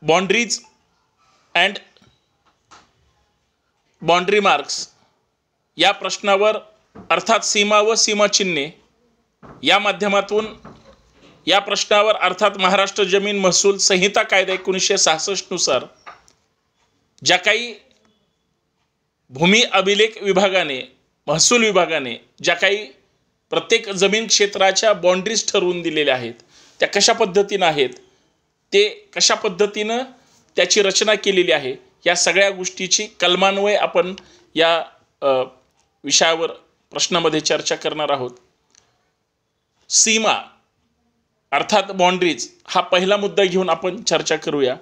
Boundaries and boundary marks या प्रश्नावर अर्थात सीमा व सीमाचिन्हे या माध्यमातून या प्रश्नावर अर्थात महाराष्ट्र जमीन महसूल संहिता कायदा 1966 नुसार ज्या काही भूमी अभिलेख विभागाने महसूल विभागाने ज्या काही प्रत्येक जमीन क्षेत्राच्या बाउंड्रीज ठरवून दिलेल्या आहेत त्या कशा पद्धतीनं आहेत, ते कशा पद्धतीनं त्याची रचना केलेली आहे, या सगळ्या गोष्टीची कलमान्वये आपण या विषयावर प्रश्नामध्ये चर्चा करणार आहोत। सीमा अर्थात बाउंड्रीज हा पहिला मुद्दा घेऊन आपण चर्चा करूया।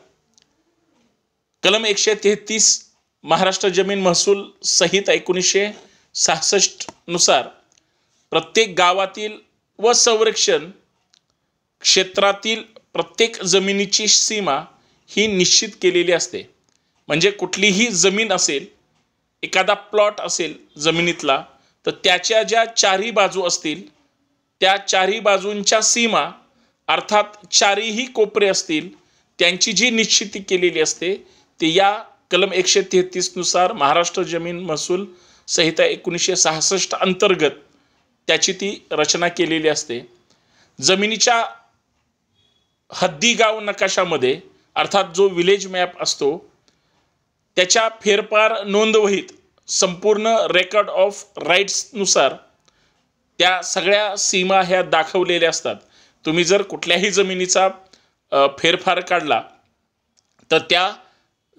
कलम 133 महाराष्ट्र जमीन महसूल संहिता 1966 नुसार प्रत्येक गावातील व संरक्षण क्षेत्रातील प्रत्येक जमिनीची सीमा ही निश्चित केलेली असते। म्हणजे कुठलीही जमीन असेल, एखादा प्लॉट असेल जमिनीतला, तर त्याच्या ज्या चारही बाजू असतील त्या चारही बाजूंच्या सीमा अर्थात चारही कोपरे असतील त्यांची जी निश्चिती केलेली असते ते या कलम 133 नुसार महाराष्ट्र जमीन महसूल संहिता 1966 अंतर्गत त्याची ती रचना केलेली असते। जमिनीच्या हद्दी गाव नकाशामध्ये अर्थात जो विलेज मॅप असतो त्याच्या फेरफार नोंदवहीत संपूर्ण रेकॉर्ड ऑफ राईट्स नुसार त्या सगळ्या सीमा ह्या दाखवलेल्या असतात। तुम्ही जर कुठल्याही जमिनीचा फेरफार काढला तर त्या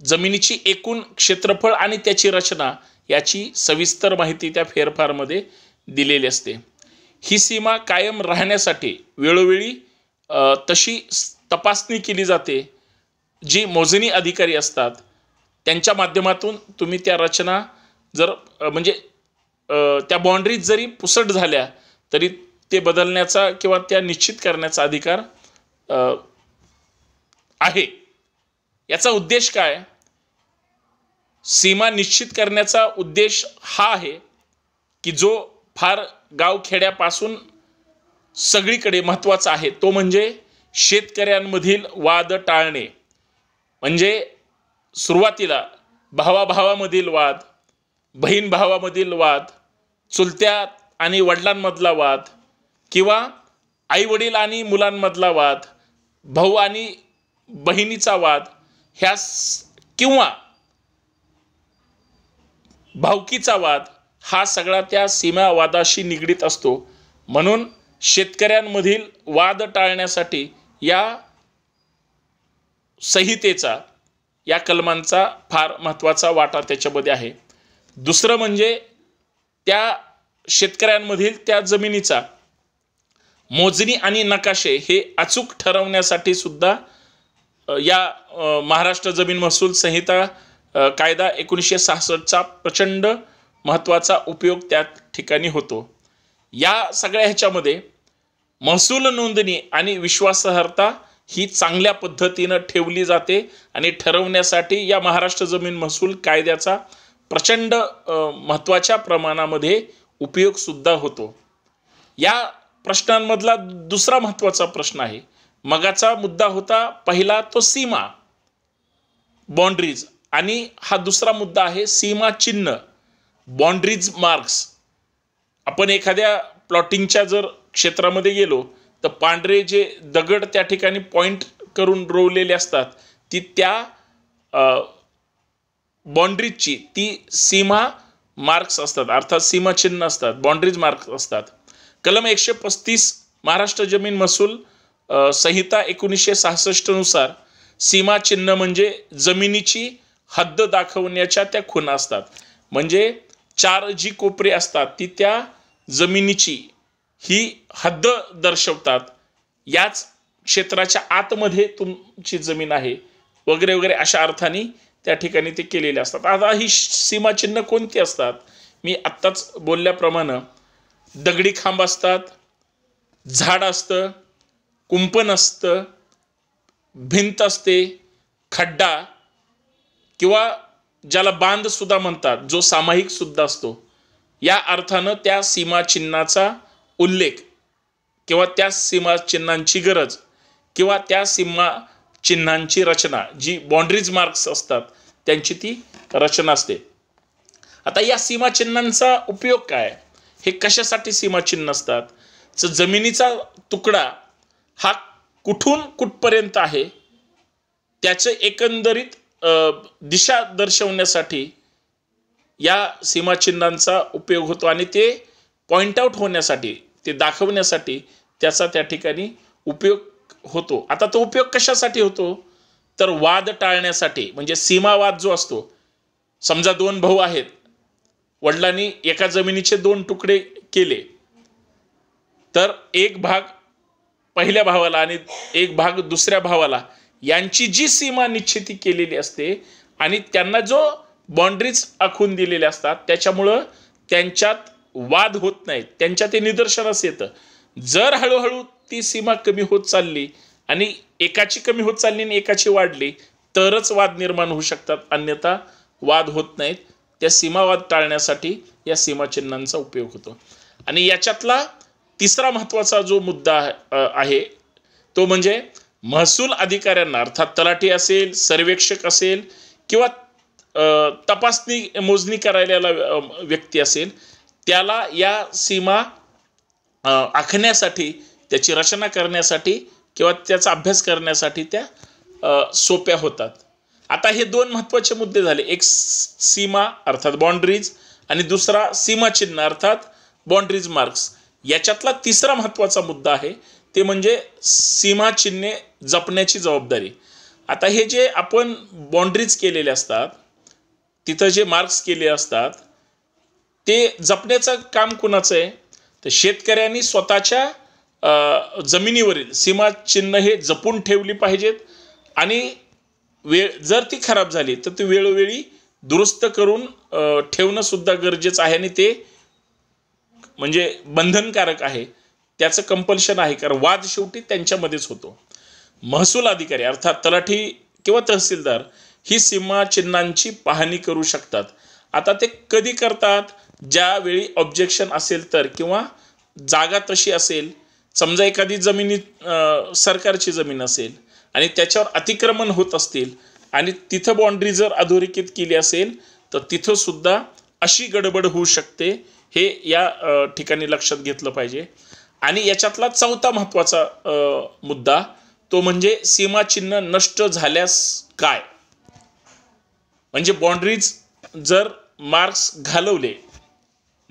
जमिनीची एकूण क्षेत्रफळ आणि त्याची रचना याची सविस्तर माहिती त्या फेरफारमध्ये दिलेली असते। ही सीमा कायम राहण्यासाठी वेळोवेळी तशी तपासणी केली जाते। जी मोजणी अधिकारी असतात त्यांच्या माध्यमातून तुम्ही त्या रचना जर म्हणजे त्या बाउंड्रीज जरी पुसट झाल्या तरी ते बदलण्याचा किंवा त्या निश्चित करण्याचा अधिकार आहे। याचा उद्देश काय? सीमा निश्चित करण्याचा उद्देश हा आहे की जो फार गावखेड्यापासून सगळीकडे महत्त्वाचा आहे तो म्हणजे शेतकऱ्यांमधील वाद टाळणे। म्हणजे सुरुवातीला भावाभावामधील वाद, बहीण भावामधील वाद, चुलत्या आणि वडिलांमधला वाद किंवा आईवडील आणि मुलांमधला वाद, भाऊ आणि बहिणीचा वाद ह्या किंवा भावकीचा वाद हा सगळा त्या सीमावादाशी निगडीत असतो। म्हणून शेतकऱ्यांमधील वाद टाळण्यासाठी या संहितेचा या कलमांचा फार महत्त्वाचा वाटा त्याच्यामध्ये आहे। दुसरं म्हणजे त्या शेतकऱ्यांमधील त्या जमिनीचा मोजणी आणि नकाशे हे अचूक ठरवण्यासाठी सुद्धा या महाराष्ट्र जमीन महसूल संहिता कायदा 1966चा प्रचंड महत्त्वाचा उपयोग त्या ठिकाणी होतो। या सगळ्या ह्याच्यामध्ये महसूल नोंदणी आणि विश्वासार्हता ही चांगल्या पद्धतीनं ठेवली जाते आणि ठरवण्यासाठी या महाराष्ट्र जमीन महसूल कायद्याचा प्रचंड महत्त्वाच्या प्रमाणामध्ये उपयोग सुद्धा होतो। या प्रश्नांमधला दुसरा महत्त्वाचा प्रश्न आहे, मगाचा मुद्दा होता पहिला तो सीमा बाउंड्रीज आणि हा दुसरा मुद्दा आहे सीमा चिन्ह बाउंड्रीज मार्क्स। आपण एखाद्या प्लॉटिंगच्या जर क्षेत्रामध्ये गेलो तर पांढरे जे दगड त्या ठिकाणी पॉइंट करून रोवलेले असतात ती त्या बाउंड्रीजची ती सीमा मार्क्स असतात अर्थात सीमा चिन्ह असतात, बाउंड्रीज मार्क्स असतात। कलम 135 महाराष्ट्र जमीन महसूल संहिता 1966 नुसार सीमा चिन्ह म्हणजे जमिनीची हद्द दाखवण्याच्या त्या खुणा असतात। म्हणजे चार जी कोपरे असतात ती त्या जमिनीची ही हद्द दर्शवतात। याच क्षेत्राच्या आतमध्ये तुमची जमीन आहे वगैरे वगैरे अशा अर्थाने त्या ठिकाणी ते केलेले असतात। आता ही सीमा चिन्ह कोणती असतात? मी आत्ताच बोलल्याप्रमाणे दगडी खांब असतात, झाड असतं, कुंपण असतं, भिंत असते, खड्डा किंवा ज्याला बांध सुद्धा म्हणतात जो सामायिक सुद्धा असतो। या अर्थानं त्या सीमा चिन्हाचा उल्लेख किंवा त्या सीमा चिन्हांची गरज किंवा त्या सीमा चिन्हांची रचना, जी बाँड्रीज मार्क्स असतात त्यांची ती रचना असते. आता या सीमाचिन्हांचा उपयोग काय, हे कशासाठी सीमाचिन्ह असतात? तर जमिनीचा तुकडा हा कुठून कुठपर्यंत आहे त्याचं एकंदरीत दिशा दर्शवण्यासाठी या सीमाचिन्हांचा उपयोग होतो आणि ते पॉइंट आउट होण्यासाठी, ते दाखवण्यासाठी त्याचा त्या ठिकाणी उपयोग होतो. आता तो उपयोग कशासाठी होतो? तर वाद टाळण्यासाठी. म्हणजे सीमावाद जो असतो, समजा दोन भाऊ आहेत, वडिलांनी एका जमिनीचे दोन तुकडे केले, तर एक भाग पहिल्या भावाला आणि एक भाग दुसऱ्या भावाला, यांची जी सीमा निश्चिती केलेली असते आणि त्यांना जो बाँड्रीज आखून दिलेल्या असतात, त्याच्यामुळं त्यांच्यात वाद होत नाहीत, त्यांच्या ते निदर्शनास येतं. जर हळूहळू ती सीमा कमी होत चालली आणि एकाची कमी होत चालली आणि एकाची वाढली, तरच वाद निर्माण होऊ शकतात, अन्यथा वाद होत नाहीत. त्या सीमावाद टाळण्यासाठी या सीमाचिन्हांचा उपयोग होतो. आणि याच्यातला तिसरा महत्त्वाचा जो मुद्दा आहे तो म्हणजे महसूल अधिकाऱ्यांना, अर्थात तलाठी असेल, सर्वेक्षक असेल किंवा तपासणी मोजणी करायला व्यक्ती असेल, त्याला या सीमा आखण्यासाठी, त्याची रचना करण्यासाठी किंवा त्याचा अभ्यास करण्यासाठी त्या सोप्या होतात. आता हे दोन महत्त्वाचे मुद्दे झाले, एक सीमा अर्थात बाँड्रीज आणि दुसरा सीमाचिन्ह अर्थात बाँड्रीज मार्क्स. याच्यातला तिसरा महत्त्वाचा मुद्दा आहे ते म्हणजे सीमाचिन्हे जपण्याची जबाबदारी. आता हे जे आपण बाँड्रीज केलेले असतात, तिथं जे मार्क्स केले असतात, ते जपण्याचं काम कुणाचं आहे? तर शेतकऱ्यांनी स्वतःच्या जमिनीवरील सीमाचिन्ह हे जपून ठेवली पाहिजेत आणि जर ती खराब झाली तर ती वेळोवेळी दुरुस्त करून ठेवणं सुद्धा गरजेचं आहे आणि ते म्हणजे बंधनकारक आहे, त्याचं कंपल्शन आहे, कारण वाद शेवटी त्यांच्यामध्येच होतो. महसूल अधिकारी अर्थात तलाठी किंवा तहसीलदार ही सीमाचिन्हांची पाहणी करू शकतात. आता ते कधी करतात? ज्यावेळी ऑब्जेक्शन असेल तर, किंवा जागा तशी असेल, समजा एखादी जमिनी सरकारची जमीन असेल आणि त्याच्यावर अतिक्रमण होत असतील आणि तिथं बाँड्री जर अधोरेखित केली असेल तर तिथं सुद्धा अशी गडबड होऊ शकते, हे या ठिकाणी लक्षात घेतलं पाहिजे. आणि याच्यातला चौथा महत्त्वाचा मुद्दा तो म्हणजे सीमाचिन्ह नष्ट झाल्यास काय. म्हणजे बाँड्रीज जर मार्क्स घालवले,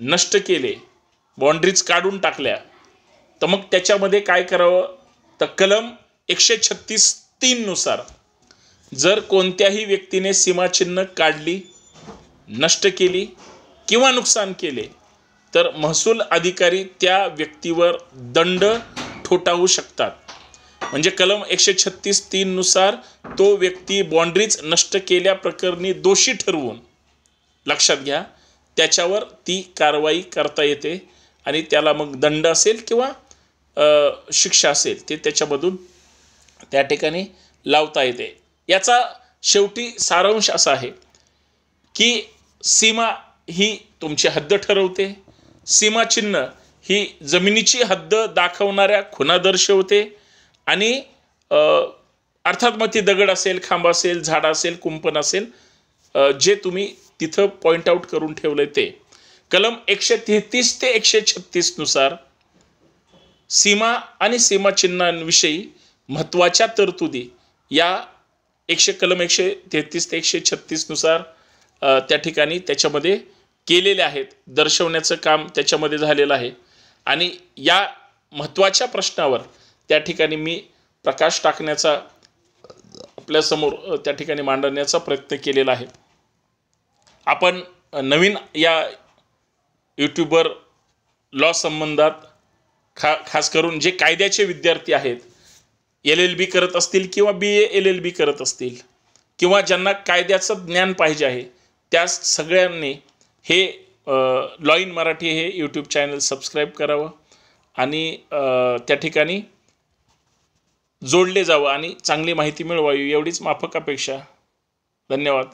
नष्ट केले, बाँड्रीज काढून टाकल्या, तर मग त्याच्यामध्ये काय करावं? तर कलम 136(3) नुसार जर कोणत्याही व्यक्तीने सीमाचिन्ह काढली, नष्ट केली किंवा नुकसान केले तर महसूल अधिकारी त्या व्यक्तीवर दंड ठोठावू शकतात. म्हणजे कलम 136(3) नुसार तो व्यक्ती बाँड्रीज नष्ट केल्या प्रकरणी दोषी ठरवून, लक्षात घ्या, त्याच्यावर ती कारवाई करता येते आणि त्याला मग दंड असेल किंवा शिक्षा असेल ते त्याच्यामधून त्या ठिकाणी लावता येते. याचा शेवटी सारांश असा आहे की सीमा ही तुमची हद्द ठरवते, सीमाचिन्ह ही जमिनीची हद्द दाखवणाऱ्या खुणा दर्शवते आणि अर्थात मग ती दगड असेल, खांब असेल, झाड असेल, कुंपण असेल, जे तुम्ही तिथं पॉइंट आउट करून ठेवलंय ते. कलम 133 ते 136 नुसार सीमा आणि सीमाचिन्हांविषयी महत्त्वाच्या तरतुदी या कलम 133 ते 136 नुसार त्या ठिकाणी त्याच्यामध्ये केलेले आहेत, दर्शवण्याचं काम त्याच्यामध्ये झालेलं आहे. आणि या महत्त्वाच्या प्रश्नावर त्या ठिकाणी मी प्रकाश टाकण्याचा, आपल्यासमोर त्या ठिकाणी मांडण्याचा प्रयत्न केलेला आहे. आपण नवीन या यूट्यूबवर लॉ संबंधात खास करून जे कायद्याचे विद्यार्थी आहेत, LLB करत असतील किंवा BA LLB करत असतील किंवा ज्यांना कायद्याचं ज्ञान पाहिजे आहे, त्या सगळ्यांनी हे लॉ इन मराठी हे यूट्यूब चॅनल सबस्क्राईब करावं आणि त्या ठिकाणी जोडले जावं आणि चांगली माहिती मिळवावी, एवढीच माफक अपेक्षा. धन्यवाद.